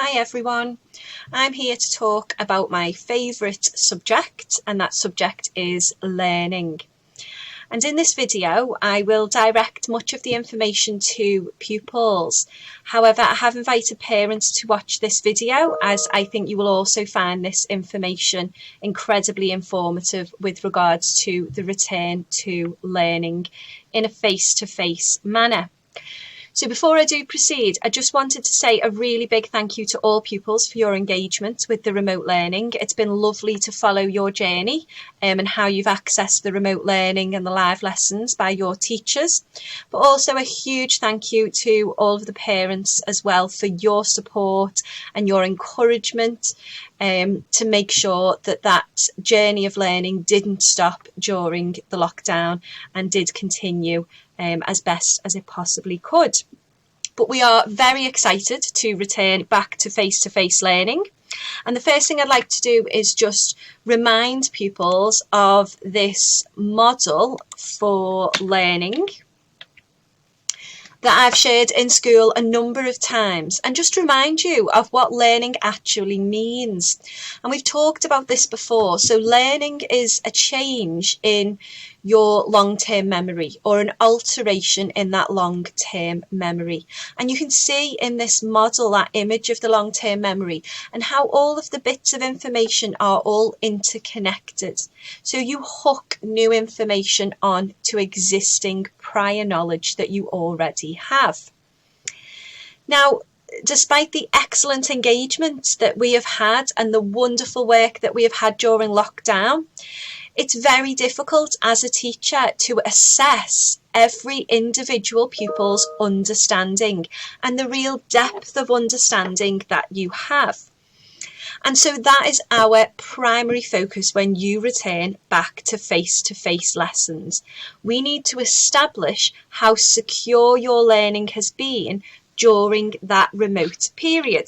Hi everyone, I'm here to talk about my favourite subject, and that subject is learning. And in this video I will direct much of the information to pupils. However, I have invited parents to watch this video as I think you will also find this information incredibly informative with regards to the return to learning in a face-to-face manner. So before I do proceed, I just wanted to say a really big thank you to all pupils for your engagement with the remote learning. It's been lovely to follow your journey and how you've accessed the remote learning and the live lessons by your teachers. But also a huge thank you to all of the parents as well for your support and your encouragement to make sure that that journey of learning didn't stop during the lockdown and did continue as best as it possibly could. But we are very excited to return back to face-to-face learning. And the first thing I'd like to do is just remind pupils of this model for learning that I've shared in school a number of times, and just remind you of what learning actually means. And we've talked about this before. So learning is a change in your long-term memory, or an alteration in that long-term memory. And you can see in this model that image of the long-term memory and how all of the bits of information are all interconnected. So you hook new information on to existing prior knowledge that you already have. Now, despite the excellent engagement that we have had and the wonderful work that we have had during lockdown, it's very difficult as a teacher to assess every individual pupil's understanding and the real depth of understanding that you have. And so that is our primary focus when you return back to face-to-face lessons. We need to establish how secure your learning has been during that remote period.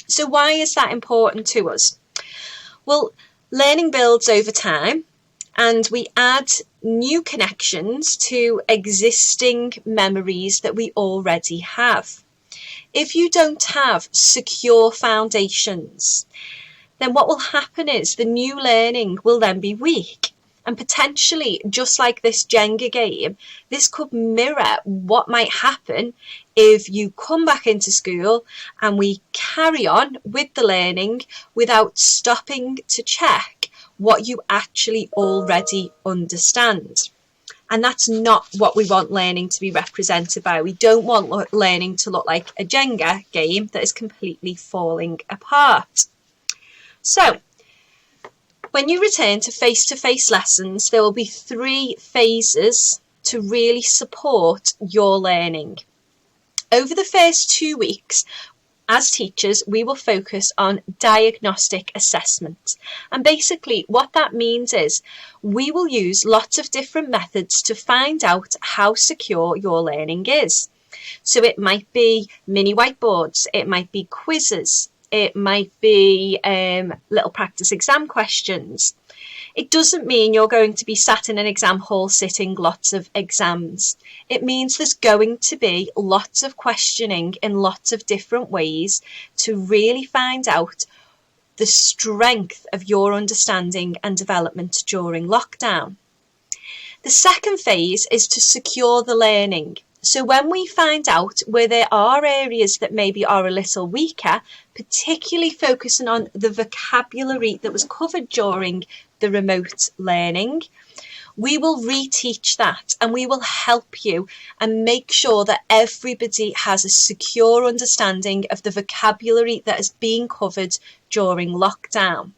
So why is that important to us? Well, learning builds over time, and we add new connections to existing memories that we already have. If you don't have secure foundations, then what will happen is the new learning will then be weak. And potentially, just like this Jenga game, this could mirror what might happen if you come back into school and we carry on with the learning without stopping to check what you actually already understand. And that's not what we want learning to be represented by. We don't want learning to look like a Jenga game that is completely falling apart. So, when you return to face-to-face lessons, there will be 3 phases to really support your learning. Over the first 2 weeks, as teachers, we will focus on diagnostic assessment. And basically what that means is we will use lots of different methods to find out how secure your learning is. So it might be mini whiteboards, it might be quizzes, it might be little practice exam questions. It doesn't mean you're going to be sat in an exam hall sitting lots of exams. It means there's going to be lots of questioning in lots of different ways to really find out the strength of your understanding and development during lockdown. The second phase is to secure the learning. So when we find out where there are areas that maybe are a little weaker, particularly focusing on the vocabulary that was covered during the remote learning, we will reteach that and we will help you and make sure that everybody has a secure understanding of the vocabulary that is being covered during lockdown.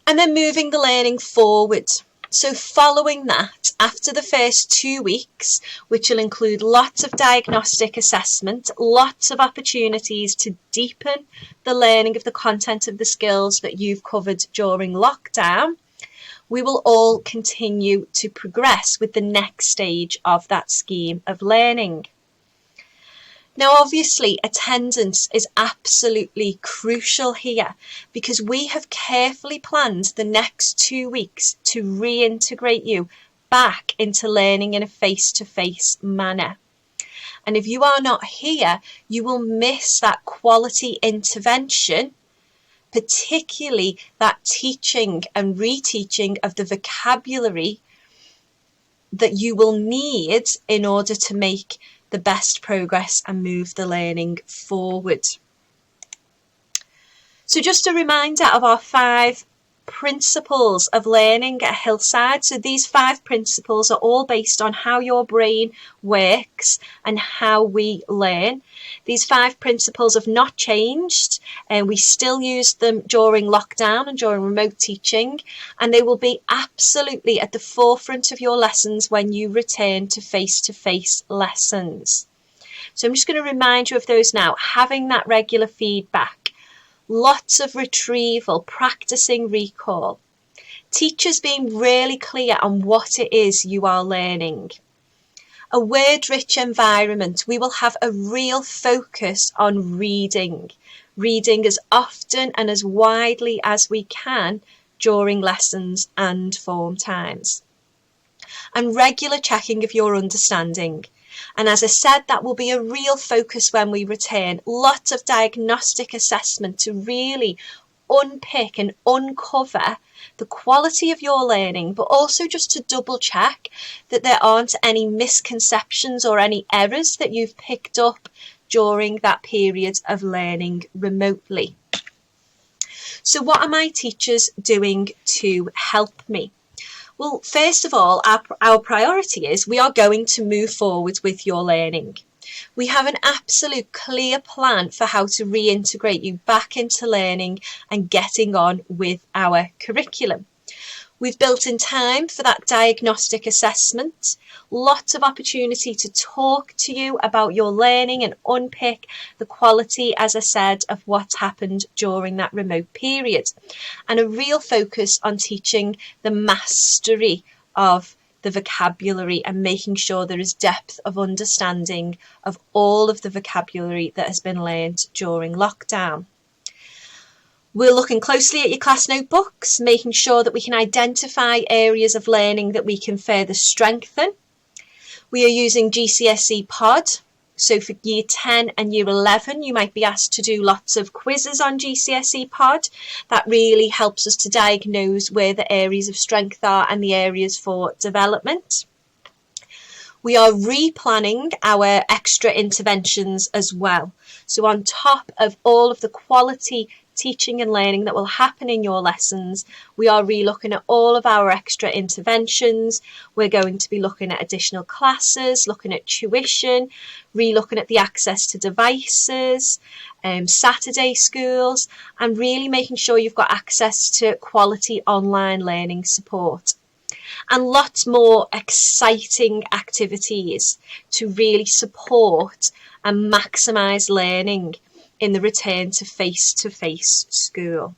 And then moving the learning forward. So following that, after the first 2 weeks, which will include lots of diagnostic assessment, lots of opportunities to deepen the learning of the content of the skills that you've covered during lockdown, we will all continue to progress with the next stage of that scheme of learning. Now, obviously, attendance is absolutely crucial here because we have carefully planned the next 2 weeks to reintegrate you back into learning in a face-to-face manner. And if you are not here, you will miss that quality intervention, particularly that teaching and reteaching of the vocabulary that you will need in order to make the best progress and move the learning forward. So just a reminder of our 5 principles of learning at Hillside. So these 5 principles are all based on how your brain works and how we learn. These 5 principles have not changed, and we still use them during lockdown and during remote teaching, and they will be absolutely at the forefront of your lessons when you return to face-to-face lessons. So I'm just going to remind you of those now. Having that regular feedback, lots of retrieval, practicing recall, teachers being really clear on what it is you are learning, a word-rich environment. We will have a real focus on reading as often and as widely as we can during lessons and form times, and regular checking of your understanding. And as I said, that will be a real focus when we return. Lots of diagnostic assessment to really unpick and uncover the quality of your learning, but also just to double check that there aren't any misconceptions or any errors that you've picked up during that period of learning remotely. So what are my teachers doing to help me? Well, first of all, our priority is we are going to move forward with your learning. We have an absolute clear plan for how to reintegrate you back into learning and getting on with our curriculum. We've built in time for that diagnostic assessment, lots of opportunity to talk to you about your learning and unpick the quality, as I said, of what's happened during that remote period, and a real focus on teaching the mastery of the vocabulary and making sure there is depth of understanding of all of the vocabulary that has been learned during lockdown. We're looking closely at your class notebooks, making sure that we can identify areas of learning that we can further strengthen. We are using GCSE Pod. So for year 10 and year 11, you might be asked to do lots of quizzes on GCSE Pod. That really helps us to diagnose where the areas of strength are and the areas for development. We are replanning our extra interventions as well. So on top of all of the quality teaching and learning that will happen in your lessons, we are re-looking at all of our extra interventions. We're going to be looking at additional classes, looking at tuition, re-looking at the access to devices, Saturday schools, and really making sure you've got access to quality online learning support. And lots more exciting activities to really support and maximise learning in the return to face-to-face school.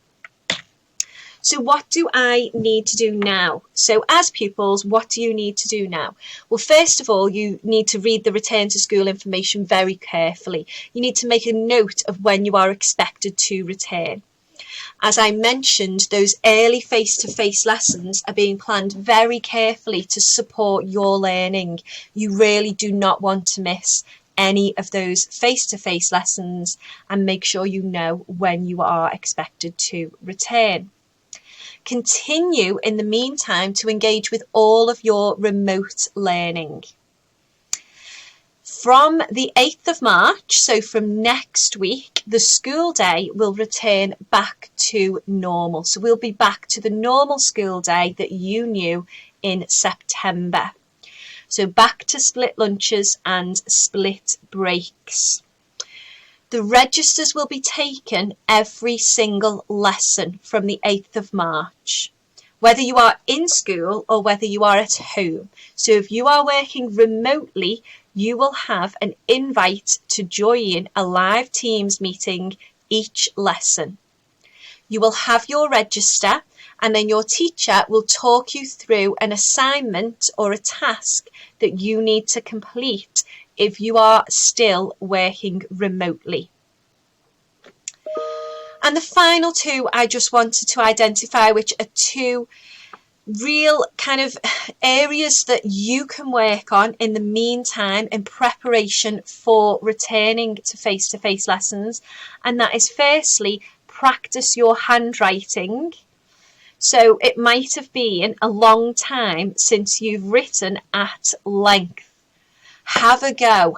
So what do I need to do now? So as pupils, what do you need to do now? Well, first of all, you need to read the return to school information very carefully. You need to make a note of when you are expected to return. As I mentioned, those early face-to-face lessons are being planned very carefully to support your learning. You really do not want to miss any of those face-to-face lessons, and make sure you know when you are expected to return. Continue in the meantime to engage with all of your remote learning. From the 8th of March, so from next week, the school day will return back to normal. So we'll be back to the normal school day that you knew in September. So back to split lunches and split breaks. The registers will be taken every single lesson from the 8th of March, whether you are in school or whether you are at home. So if you are working remotely, you will have an invite to join a live Teams meeting each lesson. You will have your register, and then your teacher will talk you through an assignment or a task that you need to complete if you are still working remotely. And the final two I just wanted to identify, which are two real kind of areas that you can work on in the meantime in preparation for returning to face-to-face lessons. And that is, firstly, practice your handwriting. So it might have been a long time since you've written at length. Have a go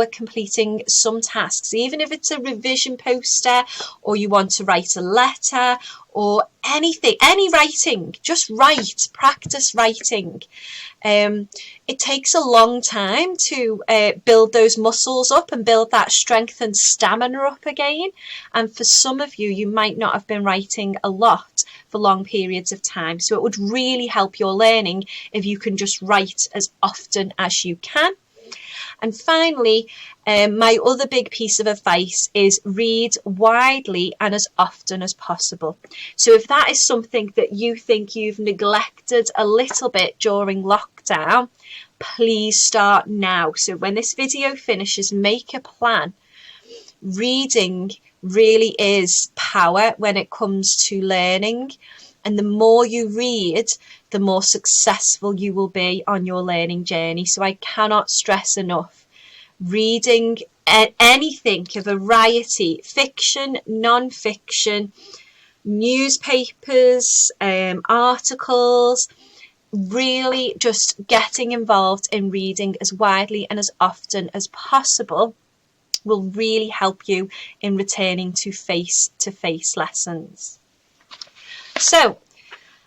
at completing some tasks, even if it's a revision poster, or you want to write a letter, or anything, any writing. Just write, practice writing. It takes a long time to build those muscles up and build that strength and stamina up again. And for some of you, you might not have been writing a lot for long periods of time. So it would really help your learning if you can just write as often as you can. And finally, my other big piece of advice is read widely and as often as possible. So if that is something that you think you've neglected a little bit during lockdown, please start now. So when this video finishes, make a plan. Reading really is power when it comes to learning. And the more you read, the more successful you will be on your learning journey. So I cannot stress enough. Reading anything, a variety, fiction, non-fiction, newspapers, articles, really just getting involved in reading as widely and as often as possible will really help you in returning to face-to-face lessons. So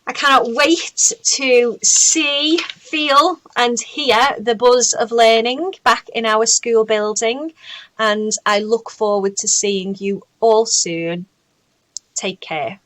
I cannot wait to see, feel and hear the buzz of learning back in our school building, and I look forward to seeing you all soon. Take care.